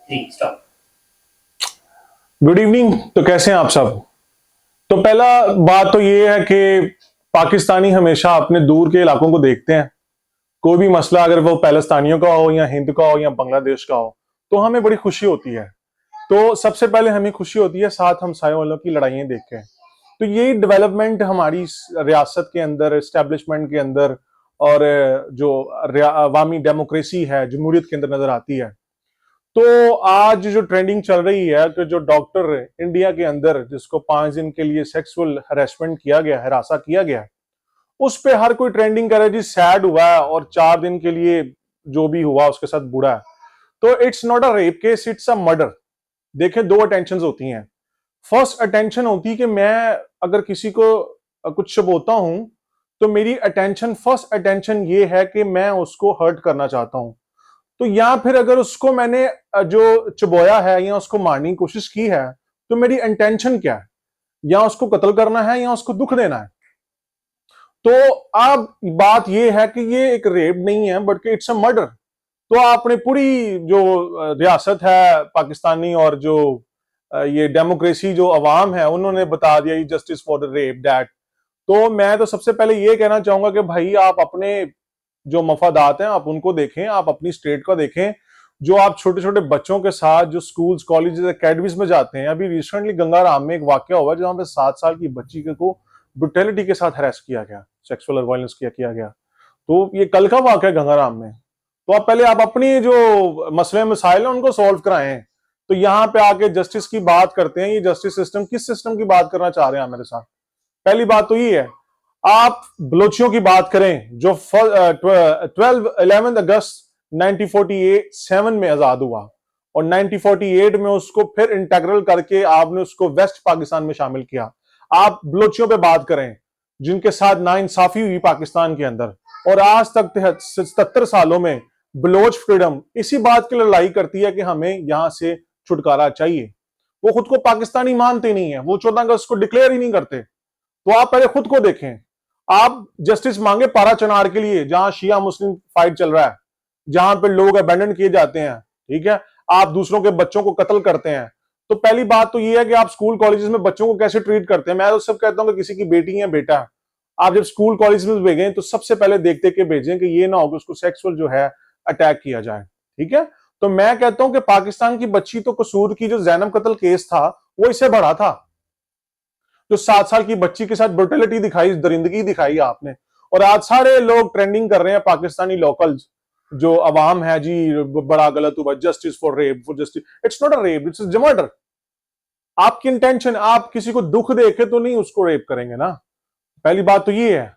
जी stop. Good evening. तो कैसे हैं आप सब? तो पहला बात तो ये है कि पाकिस्तानी हमेशा अपने दूर के इलाकों को देखते हैं। कोई भी मसला अगर वो पैलेस्तानियों का हो या हिंद का हो या बांग्लादेश का हो तो हमें बड़ी खुशी होती है। तो सबसे पहले हमें खुशी होती है साथ हमसायों वालों की लड़ाइयां देख के। तो ये डेवलपमेंट हमारी रियासत के अंदर, एस्टेब्लिशमेंट के अंदर और जो अवामी डेमोक्रेसी है, जमहूरियत के अंदर नजर आती है। तो आज जो ट्रेंडिंग चल रही है कि जो डॉक्टर इंडिया के अंदर जिसको 5 दिन के लिए सेक्सुअल हरेसमेंट किया गया, हरासा किया गया, उस पे हर कोई ट्रेंडिंग करे जी सैड हुआ है और 4 दिन के लिए जो भी हुआ उसके साथ बुरा है। तो it's not a rape case, it's a murder. देखें, दो अटेंशन होती हैं। फर्स्ट अटेंशन होती है कि मैं अगर किसी को कुछ बोलता हूं तो मेरी अटेंशन, फर्स्ट अटेंशन ये है कि मैं उसको हर्ट करना चाहता हूं। तो या फिर अगर उसको मैंने जो चबोया है या उसको मारने की कोशिश की है तो मेरी इंटेंशन क्या है? या उसको कत्ल करना है या उसको दुख देना है। तो अब बात यह है कि ये एक रेप नहीं है बल्कि इट्स अ मर्डर। तो आपने पूरी जो रियासत है पाकिस्तानी और जो ये डेमोक्रेसी जो अवाम है उन्होंने बता दिया justice for the rape that. तो मैं तो सबसे पहले ये कहना चाहूंगा कि भाई आप अपने जो मफादात हैं आप उनको देखें, आप अपनी स्टेट को देखें। जो आप छोटे छोटे बच्चों के साथ जो स्कूल्स, कॉलेजेस, एकेडमीज में जाते हैं, अभी रिसेंटली गंगाराम में एक वाकया हुआ जहां पे 7 साल की बच्ची को ब्रुटेलिटी के साथ हरेस किया गया, सेक्सुअल वायलेंस किया गया। तो ये कल का वाकया है गंगाराम में। तो आप पहले आप अपनी जो मसले मसाइल हैं उनको सॉल्व कराएं। तो यहाँ पे आके जस्टिस की बात करते हैं। ये जस्टिस सिस्टम किस सिस्टम की बात करना चाह रहे हैं मेरे साथ? पहली बात तो ये है, आप बलोचियों की बात करें जो 11 अगस्त 1947 में आजाद हुआ और 1948 में उसको फिर इंटेग्रल करके आपने उसको वेस्ट पाकिस्तान में शामिल किया। आप बलोचियों पे बात करें जिनके साथ नाइंसाफी हुई पाकिस्तान के अंदर, और आज तक 77 सालों में बलोच फ्रीडम इसी बात की लड़ाई करती है कि हमें यहां से छुटकारा चाहिए। वो खुद को पाकिस्तानी मानते नहीं है, वो 14 अगस्त को डिक्लेयर ही नहीं करते। तो आप पहले खुद को देखें। आप जस्टिस मांगे पारा चनार के लिए जहां शिया मुस्लिम फाइट चल रहा है, जहां पे लोग अबेंडन किए जाते हैं, ठीक है, आप दूसरों के बच्चों को कत्ल करते हैं। तो पहली बात तो ये है कि आप स्कूल कॉलेजेस में बच्चों को कैसे ट्रीट करते हैं। मैं तो सब कहता हूं कि किसी की बेटी या बेटा है, आप जब स्कूल कॉलेज में भेजें तो सबसे पहले देखते के भेजें कि ये ना हो कि उसको सेक्सुअल जो है अटैक किया जाए, ठीक है। तो मैं कहता हूं कि पाकिस्तान की बच्ची तो कसूर की जो जैनब कत्ल केस था वो इससे बड़ा था। जो 7 साल की बच्ची के साथ ब्रुटलिटी दिखाई, दरिंदगी दिखाई आपने, और आज सारे लोग ट्रेंडिंग कर रहे हैं पाकिस्तानी लोकल्स जो अवाम है जी, बड़ा गलत हुआ, justice for rape, for justice. It's not a rape, it's murder. आपकी इंटेंशन, आप किसी को दुख देके तो नहीं उसको रेप करेंगे ना, पहली बात तो ये है।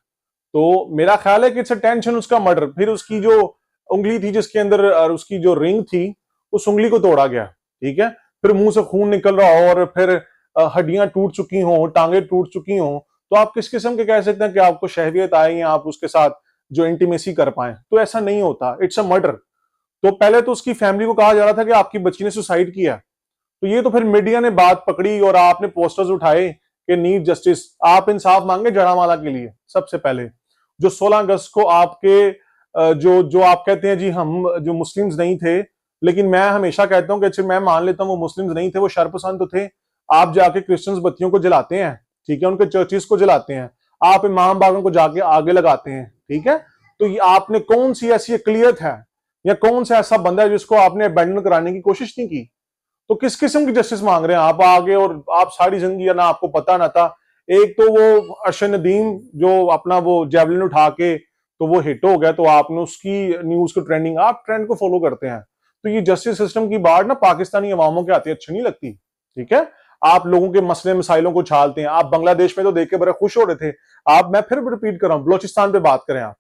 तो मेरा ख्याल है कि इट्स टेंशन उसका मर्डर। फिर उसकी जो उंगली थी जिसके अंदर उसकी जो रिंग थी उस उंगली को तोड़ा गया, ठीक है। फिर मुंह से खून निकल रहा हो और फिर हड्डियां टूट चुकी हो, टांगे टूट चुकी हो, तो आप किस किस्म के कह सकते हैं कि आपको शहवियत आए या आप उसके साथ जो इंटीमेसी कर पाए? तो ऐसा नहीं होता, इट्स अ मर्डर। तो पहले तो उसकी फैमिली को कहा जा रहा था कि आपकी बच्ची ने सुसाइड किया। तो ये तो फिर मीडिया ने बात पकड़ी और आपने पोस्टर्स उठाए कि नीड जस्टिस। आप इंसाफ मांगे जड़ावाला के लिए सबसे पहले। जो 16 अगस्त को आपके जो जो आप कहते हैं जी हम जो मुस्लिम्स नहीं थे, लेकिन मैं हमेशा कहता हूं कि अच्छा मैं मान लेता हूं वो मुस्लिम्स नहीं थे, वो शरपसंद तो थे। आप जाके क्रिश्चियंस बत्तियों को जलाते हैं, ठीक है, उनके चर्चिस को जलाते हैं, आप इमाम बागों को जाके आगे लगाते हैं, ठीक है। तो ये आपने कौन सी ऐसी अकलियत है या कौन सा ऐसा बंदा है जिसको आपने अबेंडन कराने की कोशिश नहीं की? तो किस किस्म की जस्टिस मांग रहे हैं आप आगे? और आप सारी जिंदगी ना आपको पता ना था। एक तो वो अर्शद नदीम जो अपना वो जेवलिन उठा के तो वो हिट हो गया, तो आपने उसकी न्यूज को ट्रेंडिंग, आप ट्रेंड को फॉलो करते हैं। तो ये जस्टिस सिस्टम की बात ना पाकिस्तानी अवामों के आती अच्छी नहीं लगती, ठीक है। आप लोगों के मसले मसाइलों को छालते हैं। आप बांग्लादेश में तो देख के बड़े खुश हो रहे थे। आप, मैं फिर रिपीट कर रहा हूं, बलोचिस्तान पे बात करें, आप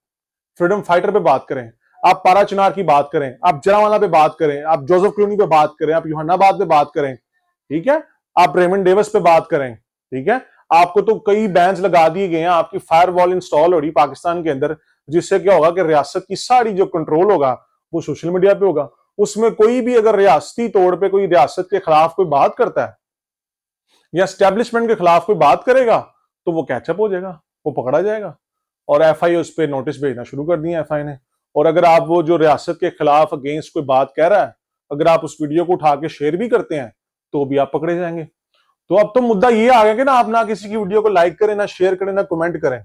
फ्रीडम फाइटर पे बात करें, आप पारा चिनार की बात करें, आप जरावाला पे बात करें, आप जोसेफ क्लूनी पे बात करें, आप योहानाबाद पे बात करें, ठीक है, आप रेमंड डेविस पे बात करें, ठीक है। आपको तो कई बैन्स लगा दिए गए हैं, आपकी फायर वॉल इंस्टॉल हो रही पाकिस्तान के अंदर, जिससे क्या होगा कि रियासत की सारी जो कंट्रोल होगा वो सोशल मीडिया पे होगा। उसमें कोई भी अगर रियासती तौर पे कोई रियासत के खिलाफ कोई बात करता है या स्टैब्लिशमेंट के खिलाफ कोई बात करेगा तो वो कैचअप हो जाएगा, वो पकड़ा जाएगा। और एफआई उस पर नोटिस भेजना शुरू कर दिए एफआई ने। और अगर आप वो जो रियासत के खिलाफ अगेंस्ट कोई बात कह रहा है अगर आप उस वीडियो को उठा के शेयर भी करते हैं तो भी आप पकड़े जाएंगे। तो अब तो मुद्दा ये आ गया कि ना आप ना किसी की वीडियो को लाइक करें, ना शेयर करें, ना कमेंट करें,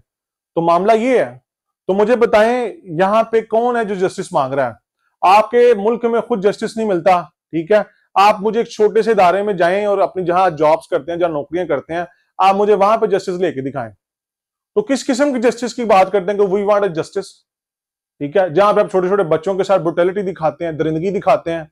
तो मामला ये है। तो मुझे बताएं यहां पे कौन है जो जस्टिस मांग रहा है? आपके मुल्क में खुद जस्टिस नहीं मिलता, ठीक है। आप मुझे एक छोटे से इदारे में जाएं और अपनी जहां जॉब्स करते हैं, जहां नौकरियां करते हैं, आप मुझे वहां पे जस्टिस लेके दिखाएं। तो किस किस्म की जस्टिस की बात करते हैं कि वी वांट अ जस्टिस, ठीक है, जहां पे आप छोटे छोटे बच्चों के साथ ब्रुटैलिटी दिखाते हैं, दरिंदगी दिखाते हैं।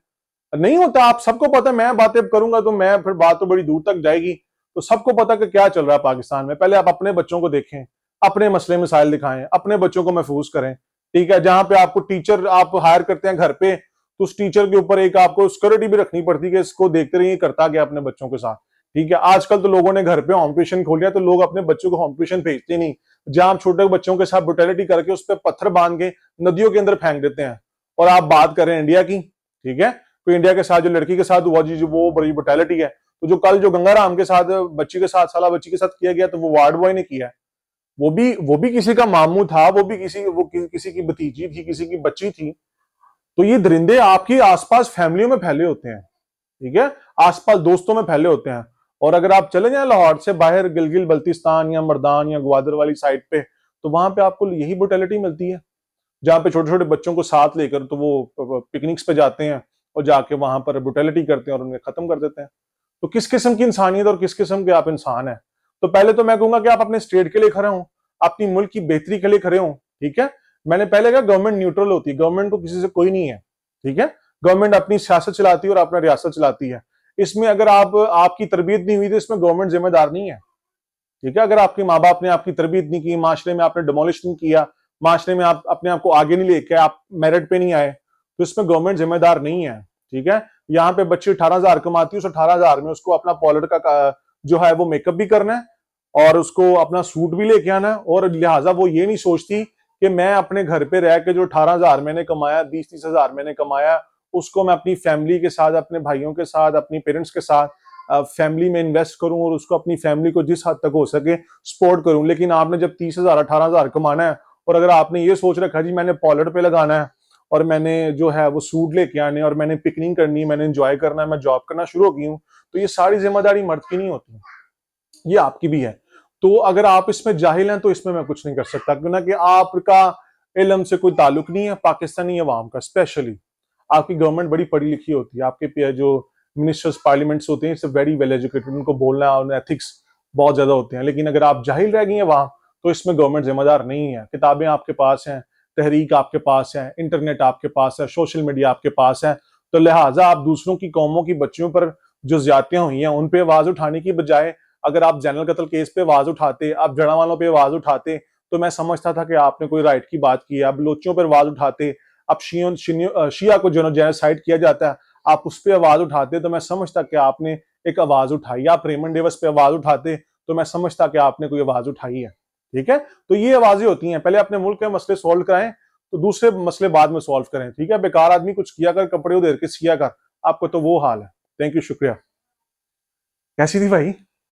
नहीं होता, आप सबको पता है, मैं बातें करूंगा तो मैं फिर बात तो बड़ी दूर तक जाएगी। तो सबको पता कि क्या चल रहा है पाकिस्तान में। पहले आप अपने बच्चों को देखें, अपने मसले मसाइल दिखाएं, अपने बच्चों को महफूज करें, ठीक है। जहां पे आपको टीचर आप हायर करते हैं घर पे, तो उस टीचर के ऊपर एक आपको सिक्योरिटी भी रखनी पड़ती है कि इसको देखते रहिए करता गया अपने बच्चों के साथ, ठीक है। आजकल तो लोगों ने घर पे होम ट्यूशन खोल लिया, तो लोग अपने बच्चों को होम ट्यूशन भेजते नहीं, जहां आप छोटे बच्चों के साथ ब्रुटैलिटी करके उस पर पत्थर बांध के नदियों के अंदर फेंक देते हैं। और आप बात करें इंडिया की, ठीक है, तो इंडिया के साथ जो लड़की के साथ हुआ जी, वो बड़ी ब्रुटैलिटी है। तो जो कल जो गंगाराम के साथ बच्ची के साथ, साला बच्ची के साथ किया गया, तो वो वार्ड बॉय ने किया है। वो भी किसी का मामू था, वो भी किसी की भतीजी थी, किसी की बच्ची थी। तो ये दरिंदे आपकी आसपास फैमिलियों में फैले होते हैं, ठीक है, आसपास दोस्तों में फैले होते हैं। और अगर आप चले जाएं लाहौर से बाहर गिलगित बल्तिस्तान या मर्दान या ग्वादर वाली साइड पे, तो वहां पे आपको यही ब्रुटैलिटी मिलती है, जहां पे छोटे छोटे बच्चों को साथ लेकर तो वो पिकनिक्स पे जाते हैं और जाके वहां पर ब्रुटैलिटी करते हैं और उन्हें खत्म कर देते हैं। तो किस किस्म की इंसानियत और किस किस्म के आप इंसान हैं? तो पहले तो मैं कहूंगा कि आप अपने स्टेट के लिए खड़े हों, अपनी मुल्क की बेहतरी के लिए खड़े हों, ठीक है। मैंने पहले कहा गवर्नमेंट न्यूट्रल होती है, गवर्नमेंट को किसी से कोई नहीं है, ठीक है। गवर्नमेंट अपनी सियासत चलाती है और अपना रियासत चलाती है। इसमें अगर आपकी तरबियत नहीं हुई तो इसमें गवर्नमेंट जिम्मेदार नहीं है, ठीक है। अगर आपके माँ बाप ने आपकी तरबियत नहीं की, माशरे में आपने डिमोलिश नहीं किया, माशरे में आप अपने आप को आगे नहीं लेके, आप मेरिट पे नहीं आए, तो इसमें गवर्नमेंट जिम्मेदार नहीं है, ठीक है। यहाँ पे बच्ची 18,000 कमाती है, उस 18,000 में उसको अपना पॉलिट का जो है वो मेकअप भी करना है और उसको अपना सूट भी लेके आना है। और लिहाजा वो ये नहीं सोचती कि मैं अपने घर पे रह के जो 18,000 मैंने कमाया, 20-30,000 मैंने कमाया, उसको मैं अपनी फैमिली के साथ, अपने भाइयों के साथ, अपनी पेरेंट्स के साथ फैमिली में इन्वेस्ट करूं और उसको अपनी फैमिली को जिस हद तक हो सके सपोर्ट करूं। लेकिन आपने जब 30,000 18,000 कमाना है और अगर आपने ये सोच रखा जी मैंने पॉलिट पे लगाना है और मैंने जो है वो सूट लेके आने और मैंने पिकनिक करनी, मैंने एंजॉय करना है, मैं जॉब करना शुरू हो गई हूँ, तो ये सारी जिम्मेदारी मर्द की नहीं होती, ये आपकी भी है। तो अगर आप इसमें जाहिल हैं तो इसमें मैं कुछ नहीं कर सकता, क्यों ना कि आपका इल्म से कोई ताल्लुक नहीं है। पाकिस्तानी अवाम का स्पेशली, आपकी गवर्नमेंट बड़ी पढ़ी लिखी होती है, आपके जो मिनिस्टर्स पार्लियामेंट्स होते हैं वेरी वेल एजुकेटेड, उनको बोलना और एथिक्स बहुत ज्यादा होते हैं। लेकिन अगर आप जाहिल रह गई हैं वहां, तो इसमें गवर्नमेंट जिम्मेदार नहीं है। किताबें आपके पास हैं, तहरीक आपके पास है, इंटरनेट आपके पास है, सोशल मीडिया आपके पास है, तो लिहाजा आप दूसरों की कौमों की बच्चियों पर जो ज्यादतियां हुई हैं उन पर आवाज उठाने की बजाय अगर आप जनरल कत्ल केस पे आवाज उठाते, आप जड़ा वालों पे आवाज उठाते, तो मैं समझता था कि आपने कोई राइट की बात की। आप बलोचियों पर आवाज उठाते, आप शिया को जो जेनोसाइड किया जाता है आप उस पर आवाज उठाते, तो मैं समझता कि आपने एक आवाज उठाई। आप रेमंड डेविस पे आवाज उठाते तो मैं समझता कि आपने कोई आवाज उठाई है, ठीक है। तो ये आवाजें होती हैं, पहले अपने मुल्क के मसले सॉल्व कराएं तो दूसरे मसले बाद में सॉल्व करें, ठीक है। बेकार आदमी कुछ किया कर, कपड़े उधेर के सिया कर, आपको तो वो हाल है। थैंक यू, शुक्रिया। कैसी थी भाई?